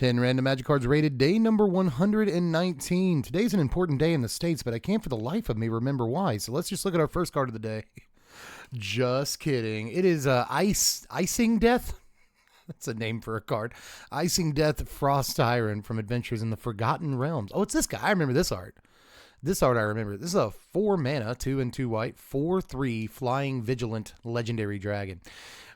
10 random magic cards rated, day number 119. Today's an important day in the States, but I can't for the life of me remember why. So let's just look at our first card of the day. Just kidding. It is Icingdeath. That's a name for a card. Icingdeath Frost Tyrant from Adventures in the Forgotten Realms. Oh, it's this guy. I remember this art. This art I remember. This is a 4 mana, 2 and 2 white, 4/3 flying vigilant legendary dragon.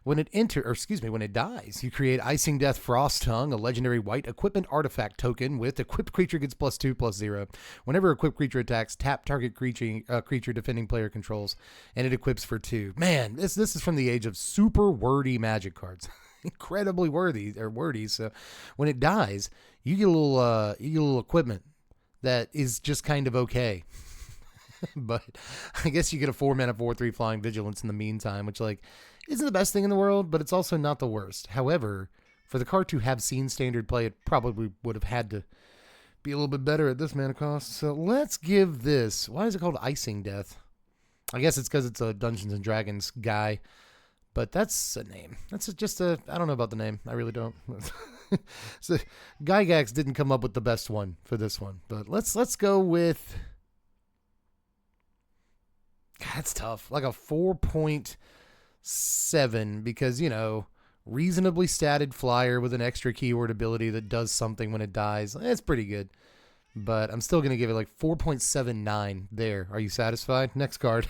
When it when it dies, you create Icingdeath Frost Tongue, a legendary white equipment artifact token with equipped creature gets +2/+0. Whenever equipped creature attacks, tap target creature defending player controls, and it equips for 2. Man, this is from the age of super wordy magic cards. Incredibly wordy. So when it dies, you get a little equipment that is just kind of okay. But I guess you get a 4 mana 4/3 flying vigilance in the meantime, which isn't the best thing in the world, but it's also not the worst. However, for the card to have seen standard play, it probably would have had to be a little bit better at this mana cost. So let's give this, why is it called Icingdeath? I guess it's because it's a Dungeons and Dragons guy, but that's a name. That's just I don't know about the name. I really don't. So Gygax didn't come up with the best one for this one, but let's go with, God, that's tough. Like a 4.7 because, reasonably statted flyer with an extra keyword ability that does something when it dies. It's pretty good, but I'm still going to give it 4.79 there. Are you satisfied? Next card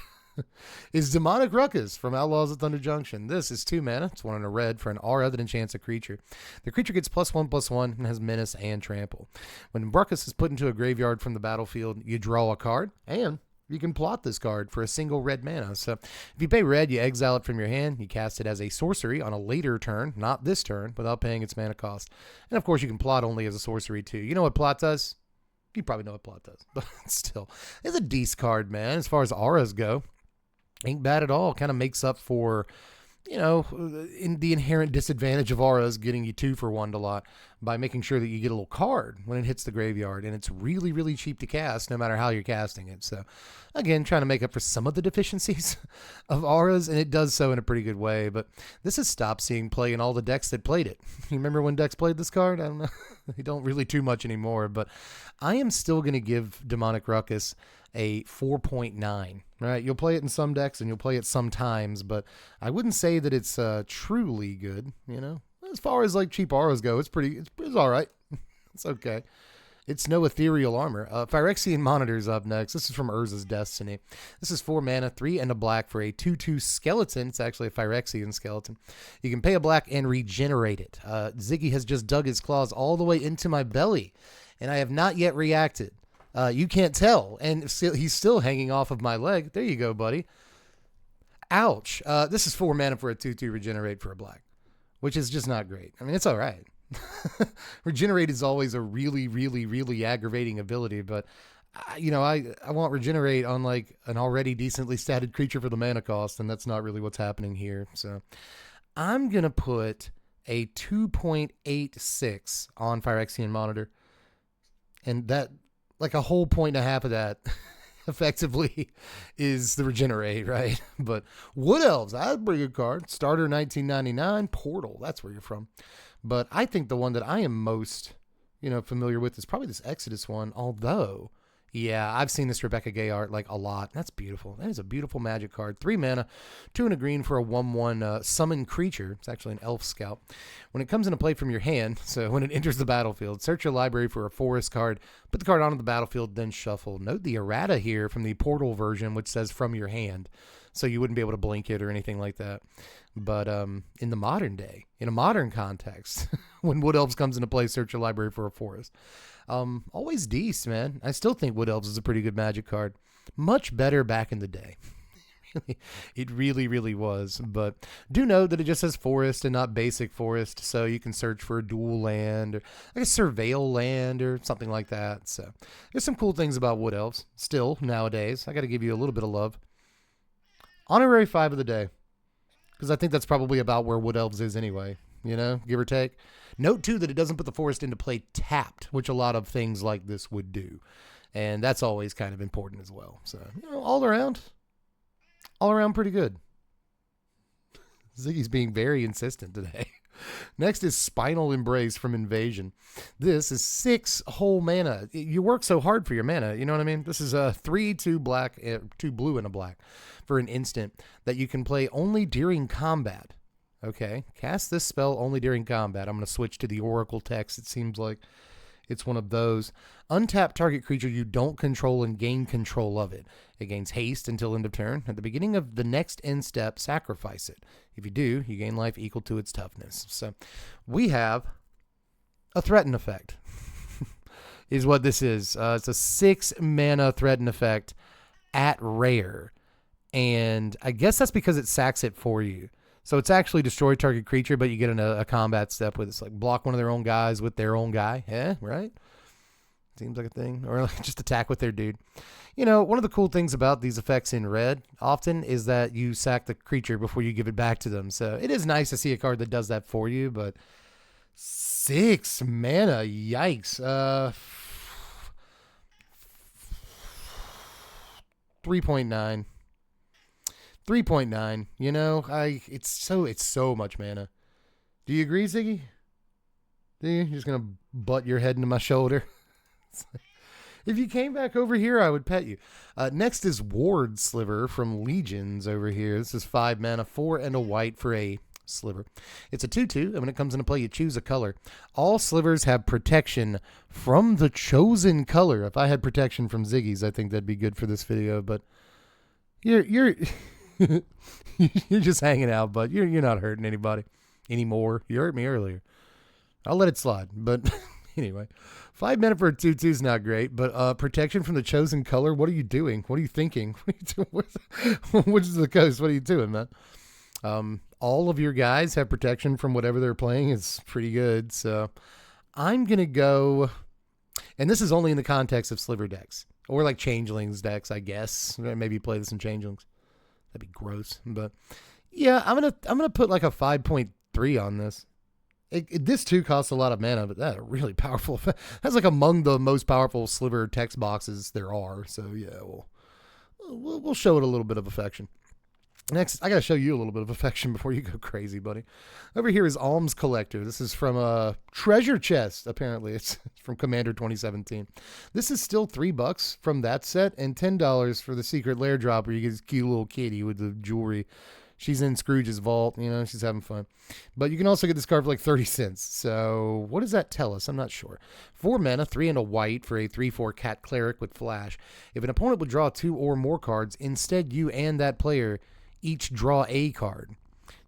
is Demonic Ruckus from Outlaws at Thunder Junction. This is 2 mana. It's 1 and a red for an aura that enchants a creature. The creature gets +1/+1 and has menace and trample. When Ruckus is put into a graveyard from the battlefield, you draw a card and you can plot this card for a single red mana. So if you pay red, you exile it from your hand. You cast it as a sorcery on a later turn, not this turn, without paying its mana cost. And of course, you can plot only as a sorcery too. You know what plot does? You probably know what plot does, but still, it's a decent card, man. As far as auras go, ain't bad at all. Kind of makes up for, in the inherent disadvantage of auras getting you 2 for 1 a lot by making sure that you get a little card when it hits the graveyard, and it's really, really cheap to cast no matter how you're casting it. So again, trying to make up for some of the deficiencies of auras, and it does so in a pretty good way, but this has stopped seeing play in all the decks that played it. You remember when decks played this card? I don't know. They don't really too much anymore, but I am still going to give Demonic Ruckus a 4.9, right? You'll play it in some decks and you'll play it sometimes, but I wouldn't say that it's truly good, As far as cheap auras go, it's all right. It's okay. It's no ethereal armor. Phyrexian Monitor is up next. This is from Urza's Destiny. This is 4 mana, 3 and a black for a 2/2 skeleton. It's actually a Phyrexian skeleton. You can pay a black and regenerate it. Ziggy has just dug his claws all the way into my belly, and I have not yet reacted. You can't tell, and he's still hanging off of my leg. There you go, buddy. Ouch. This is 4 mana for a 2/2 regenerate for a black, which is just not great. I mean, it's all right. Regenerate is always a really, really, really aggravating ability, but I want regenerate on an already decently statted creature for the mana cost, and that's not really what's happening here. So I'm going to put a 2.86 on Phyrexian Monitor, and that, a whole 1.5 of that effectively is the regenerate, right? But Wood Elves, that's a pretty good card. Starter 1999, Portal, that's where you're from. But I think the one that I am most, familiar with is probably this Exodus one, although, yeah, I've seen this Rebecca Gay art a lot. That's beautiful. That is a beautiful magic card. 3 mana, 2 and a green for a 1/1 summon creature. It's actually an elf scout. When it comes into play from your hand, so when it enters the battlefield, search your library for a forest card, put the card onto the battlefield, then shuffle. Note the errata here from the Portal version, which says from your hand, so you wouldn't be able to blink it or anything like that. But in the modern day, in a modern context, when Wood Elves comes into play, search your library for a forest. Always decent, man. I still think Wood Elves is a pretty good magic card. Much better back in the day. It really, really was. But do know that it just says forest and not basic forest, so you can search for a dual land or a surveil land or something like that. So there's some cool things about Wood Elves still nowadays. I got to give you a little bit of love. Honorary 5 of the day, because I think that's probably about where Wood Elves is anyway, give or take. Note, too, that it doesn't put the forest into play tapped, which a lot of things like this would do. And that's always kind of important as well. So, all around pretty good. Ziggy's being very insistent today. Next is Spinal Embrace from Invasion. This is 6 whole mana. You work so hard for your mana, you know what I mean? This is a 3, 2 black, 2 blue and a black for an instant that you can play only during combat. Okay, cast this spell only during combat. I'm going to switch to the Oracle text. It seems like it's one of those. Untap target creature you don't control and gain control of it. It gains haste until end of turn. At the beginning of the next end step, sacrifice it. If you do, you gain life equal to its toughness. So we have a threaten effect is what this is. It's a 6 mana threaten effect at rare. And I guess that's because it sacks it for you. So it's actually destroy target creature, but you get a combat step with it's like block one of their own guys with their own guy. Yeah, right? Seems like a thing. Or like just attack with their dude. You know, one of the cool things about these effects in red often is that you sack the creature before you give it back to them. So it is nice to see a card that does that for you, but 6 mana, yikes. 3.9. 3.9. You know, it's so much mana. Do you agree, Ziggy? Do you? You're just gonna butt your head into my shoulder. If you came back over here, I would pet you. Next is Ward Sliver from Legions over here. This is 5 mana, 4 and a white for a Sliver. It's a 2/2, and when it comes into play, you choose a color. All Slivers have protection from the chosen color. If I had protection from Ziggy's, I think that'd be good for this video. But you're you're just hanging out, but you're not hurting anybody anymore. You hurt me earlier. I'll let it slide. But anyway, 5 mana for a 2/2 is not great, but protection from the chosen color. What are you doing? What are you thinking? What are you doing? Which is the coast? What are you doing, man? All of your guys have protection from whatever they're playing. It's pretty good. So I'm going to go, and this is only in the context of Sliver decks or like Changelings decks, I guess. Maybe play this in Changelings. That'd be gross. But yeah, I'm going to put like a 5.3 on this. This too costs a lot of mana, but that's a really powerful effect. That's like among the most powerful Sliver text boxes there are. So yeah, we'll show it a little bit of affection. Next, I got to show you a little bit of affection before you go crazy, buddy. Over here is Alms Collector. This is from a treasure chest, apparently. It's from Commander 2017. This is still $3 from that set and $10 for the secret lair drop where you get this cute little kitty with the jewelry. She's in Scrooge's vault. You know, she's having fun. But you can also get this card for like 30 cents. So what does that tell us? I'm not sure. 4 mana, 3 and a white for a 3/4 cat cleric with flash. If an opponent would draw 2 or more cards, instead you and that player each draw a card.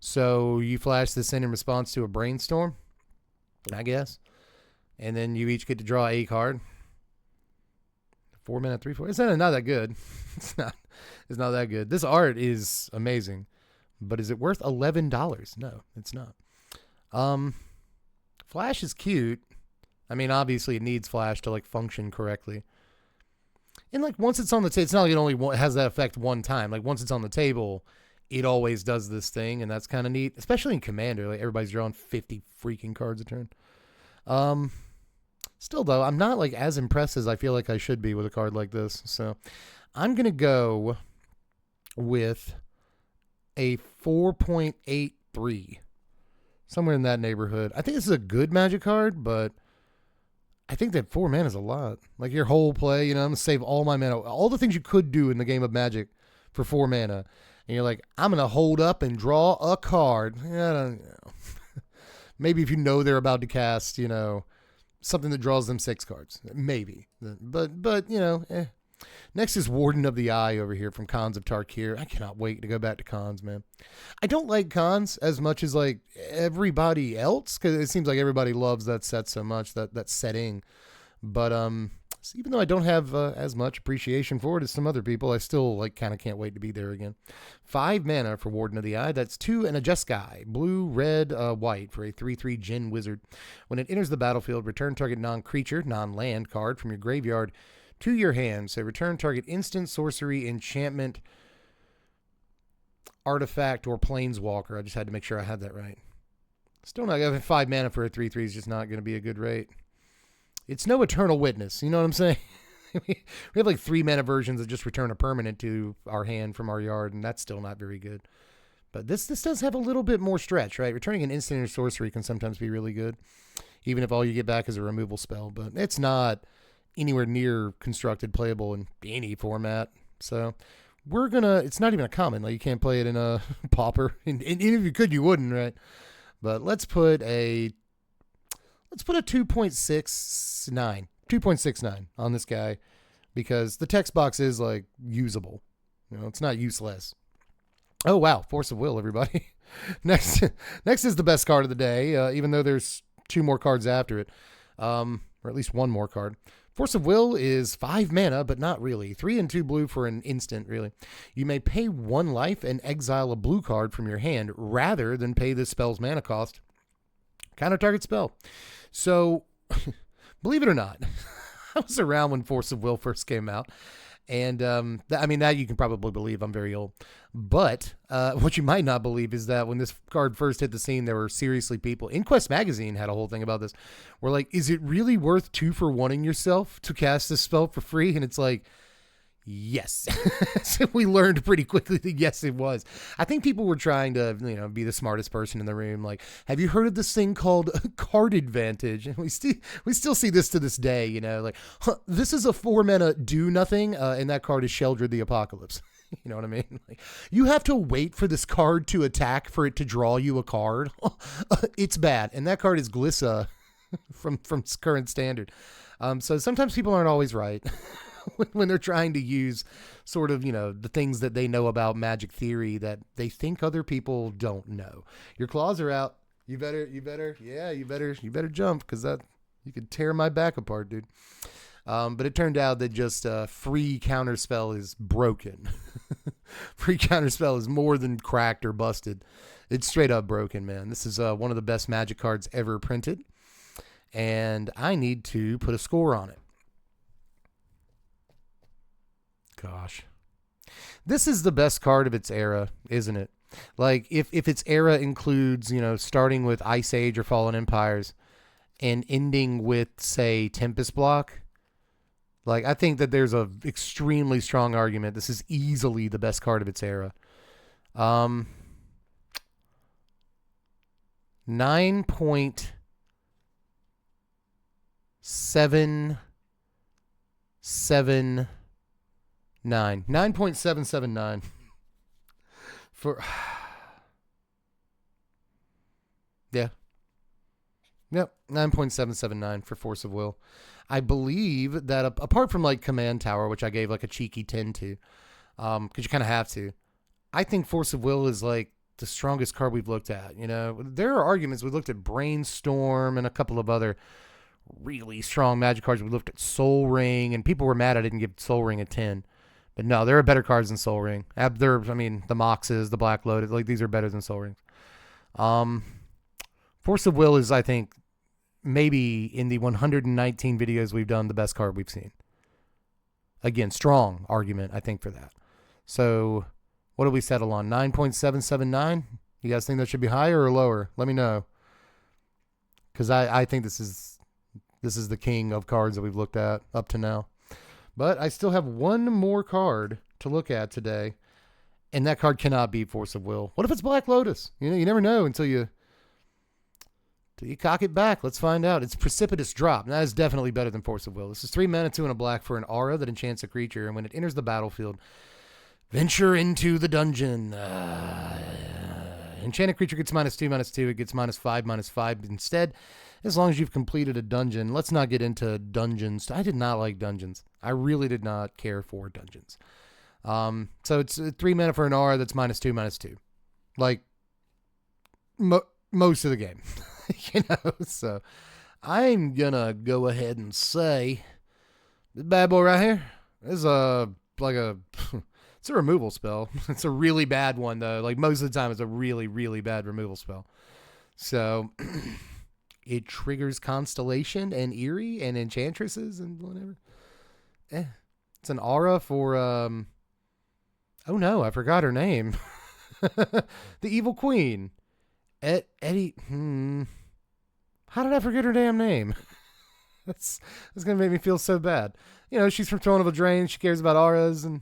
So you flash this in response to a brainstorm, I guess. And then you each get to draw a card. 4 mana, 3/4. It's not that good. It's not that good. This art is amazing. But is it worth $11? No, it's not. Flash is cute. I mean, obviously it needs flash to like function correctly. And like once it's on the table, it's not like it only has that effect one time. Like once it's on the table, it always does this thing, and that's kind of neat. Especially in Commander, like everybody's drawing 50 freaking cards a turn. Still though, I'm not like as impressed as I feel like I should be with a card like this. So I'm gonna go with a 4.83, somewhere in that neighborhood. I think this is a good Magic card, but I think that 4 mana is a lot. Like your whole play, you know, I'm gonna save all my mana, all the things you could do in the game of Magic for 4 mana, and you're like, I'm gonna hold up and draw a card. I don't know. Maybe if you know they're about to cast, you know, something that draws them 6 cards, maybe. But you know, Next is Warden of the Eye over here from Khans of Tarkir. I cannot wait to go back to Khans, man. I don't like Khans as much as like everybody else, because it seems like everybody loves that set so much, that setting. But even though I don't have as much appreciation for it as some other people, I still like kind of can't wait to be there again. 5 mana for Warden of the Eye. That's 2 and a Jeskai. Blue, red, white for a 3/3 Djinn Wizard. When it enters the battlefield, return target non-creature, non-land card from your graveyard to your hand. So return target instant, sorcery, enchantment, artifact, or planeswalker. I just had to make sure I had that right. Still not having 5 mana for a 3/3 is just not going to be a good rate. It's no Eternal Witness. You know what I'm saying? We have like 3 mana versions that just return a permanent to our hand from our yard, and that's still not very good. But this does have a little bit more stretch, right? Returning an instant or sorcery can sometimes be really good, even if all you get back is a removal spell. But it's not anywhere near constructed playable in any format. So we're gonna. It's not even a common. Like you can't play it in a pauper. And if you could, you wouldn't, right? But let's put a 2.69 on this guy because the text box is like usable. You know, it's not useless. Oh wow, Force of Will, everybody. Next is the best card of the day, even though there's 2 more cards after it, or at least 1 more card. Force of Will is 5 mana, but not really. 3 and 2 blue for an instant, really. You may pay 1 life and exile a blue card from your hand rather than pay this spell's mana cost. Counter target spell. So, believe it or not, I was around when Force of Will first came out. And, I mean, that you can probably believe. I'm very old. But what you might not believe is that when this card first hit the scene, there were seriously people. InQuest Magazine had a whole thing about this. Where like, is it really worth 2-for-1ing yourself to cast this spell for free? And it's like, yes. So we learned pretty quickly that yes, it was. I think people were trying to, be the smartest person in the room. Like, have you heard of this thing called card advantage? And we still see this to this day, like, this is a 4 mana do nothing, and that card is Sheldred the Apocalypse. You know what I mean? Like, you have to wait for this card to attack for it to draw you a card. It's bad. And that card is Glissa from current standard. So sometimes people aren't always right. When they're trying to use sort of, the things that they know about magic theory that they think other people don't know. Your claws are out. You better jump because you could tear my back apart, dude. But it turned out that just free counterspell is broken. Free counterspell is more than cracked or busted. It's straight up broken, man. This is one of the best magic cards ever printed. And I need to put a score on it. Gosh. This is the best card of its era, isn't it? Like, if its era includes, starting with Ice Age or Fallen Empires and ending with, say, Tempest Block, like, I think that there's a extremely strong argument. This is easily the best card of its era. 9.779. 9.779 for yeah. Yep, 9.779 for Force of Will. I believe that apart from like Command Tower, which I gave like a cheeky 10 to, because you kind of have to, I think Force of Will is like the strongest card we've looked at. There are arguments. We looked at Brainstorm and a couple of other really strong magic cards. We looked at Soul Ring, and people were mad I didn't give Soul Ring a 10. But no, there are better cards than Soul Ring. The Moxes, the Black Lotus, like these are better than Soul Rings. Force of Will is, I think, maybe in the 119 videos we've done, the best card we've seen. Again, strong argument, I think, for that. So, what do we settle on? 9.779? You guys think that should be higher or lower? Let me know. Because I think this is the king of cards that we've looked at up to now. But I still have 1 more card to look at today, and that card cannot beat Force of Will. What if it's Black Lotus? You never know until you cock it back. Let's find out. It's Precipitous Drop. That is definitely better than Force of Will. This is 3 mana, 2 and a black for an aura that enchants a creature, and when it enters the battlefield, venture into the dungeon. Enchanted creature gets -2/-2. It gets -5/-5 instead, as long as you've completed a dungeon. Let's not get into dungeons. I did not like dungeons. I really did not care for dungeons. So it's 3 mana for an aura that's -2/-2. Like, most of the game. So I'm gonna go ahead and say this bad boy right here is it's a removal spell. It's a really bad one, though. Like, most of the time, it's a really, really bad removal spell. So, it triggers Constellation and Eerie and Enchantresses and whatever. It's an aura for, oh no, I forgot her name. The Evil Queen. Eddie, How did I forget her damn name? That's going to make me feel so bad. She's from Throne of Eldraine. She cares about auras and...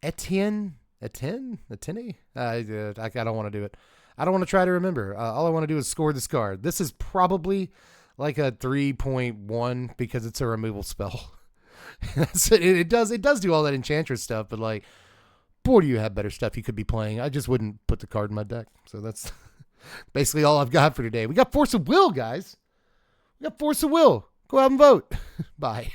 Etienne? A 10? A 10? I don't want to do it. I don't want to try to remember. All I want to do is score this card. This is probably like a 3.1 because it's a removal spell. It does do all that Enchantress stuff, but like, boy, do you have better stuff you could be playing. I just wouldn't put the card in my deck. So that's basically all I've got for today. We got Force of Will, guys. We got Force of Will. Go out and vote. Bye.